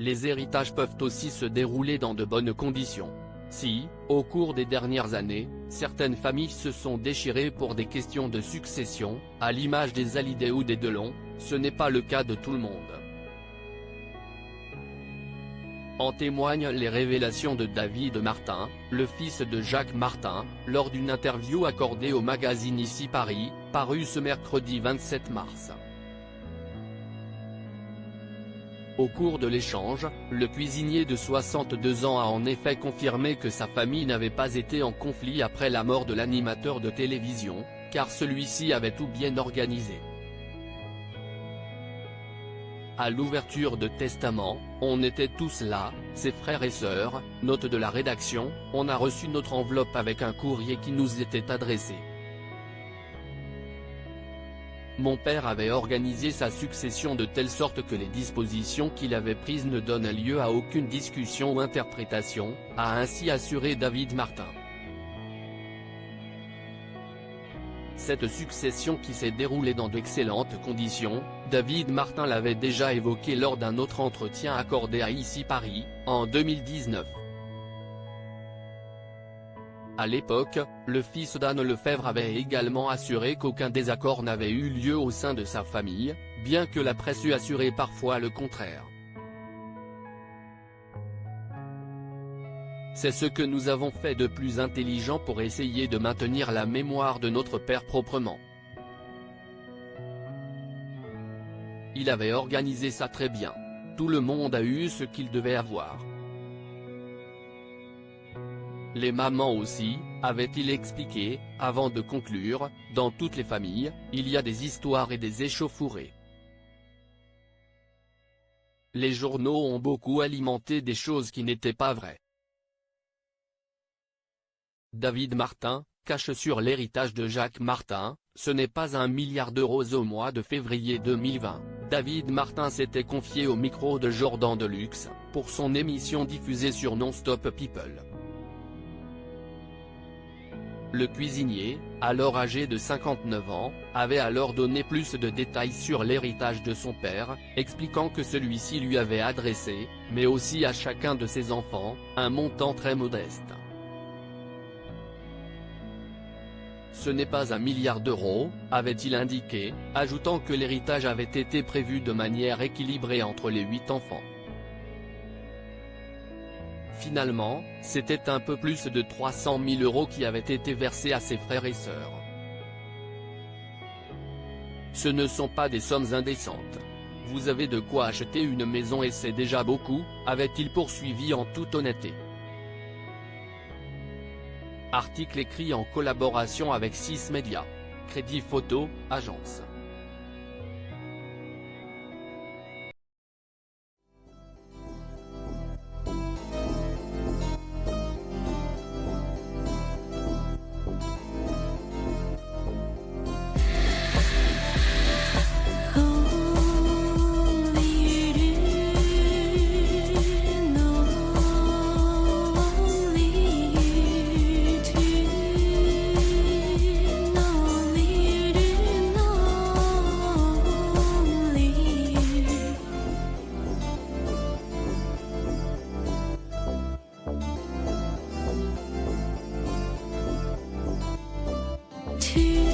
les héritages peuvent aussi se dérouler dans de bonnes conditions. Si, au cours des dernières années, certaines familles se sont déchirées pour des questions de succession, à l'image des Hallyday ou des Delon, ce n'est pas le cas de tout le monde. En témoignent les révélations de David Martin, le fils de Jacques Martin, lors d'une interview accordée au magazine Ici Paris, parue ce mercredi 27 mars. Au cours de l'échange, le cuisinier de 62 ans a en effet confirmé que sa famille n'avait pas été en conflit après la mort de l'animateur de télévision, car celui-ci avait tout bien organisé. À l'ouverture de testament, on était tous là, ses frères et sœurs, note de la rédaction, on a reçu notre enveloppe avec un courrier qui nous était adressé. Mon père avait organisé sa succession de telle sorte que les dispositions qu'il avait prises ne donnent lieu à aucune discussion ou interprétation, a ainsi assuré David Martin. Cette succession qui s'est déroulée dans d'excellentes conditions, David Martin l'avait déjà évoqué lors d'un autre entretien accordé à Ici Paris, en 2019. À l'époque, le fils d'Anne Lefebvre avait également assuré qu'aucun désaccord n'avait eu lieu au sein de sa famille, bien que la presse eût assuré parfois le contraire. C'est ce que nous avons fait de plus intelligent pour essayer de maintenir la mémoire de notre père proprement. Il avait organisé ça très bien. Tout le monde a eu ce qu'il devait avoir. Les mamans aussi, avait-il expliqué, avant de conclure, dans toutes les familles, il y a des histoires et des échauffourées. Les journaux ont beaucoup alimenté des choses qui n'étaient pas vraies. David Martin, cache sur l'héritage de Jacques Martin, ce n'est pas 1 milliard d'euros au mois de février 2020. David Martin s'était confié au micro de Jordan Deluxe, pour son émission diffusée sur Non-Stop People. Le cuisinier, alors âgé de 59 ans, avait alors donné plus de détails sur l'héritage de son père, expliquant que celui-ci lui avait adressé, mais aussi à chacun de ses enfants, un montant très modeste. Ce n'est pas 1 milliard d'euros, avait-il indiqué, ajoutant que l'héritage avait été prévu de manière équilibrée entre les 8 enfants. Finalement, c'était un peu plus de 300 000 euros qui avaient été versés à ses frères et sœurs. Ce ne sont pas des sommes indécentes. Vous avez de quoi acheter une maison et c'est déjà beaucoup, avait-il poursuivi en toute honnêteté. Article écrit en collaboration avec 6 médias. Crédit Photo, agence. To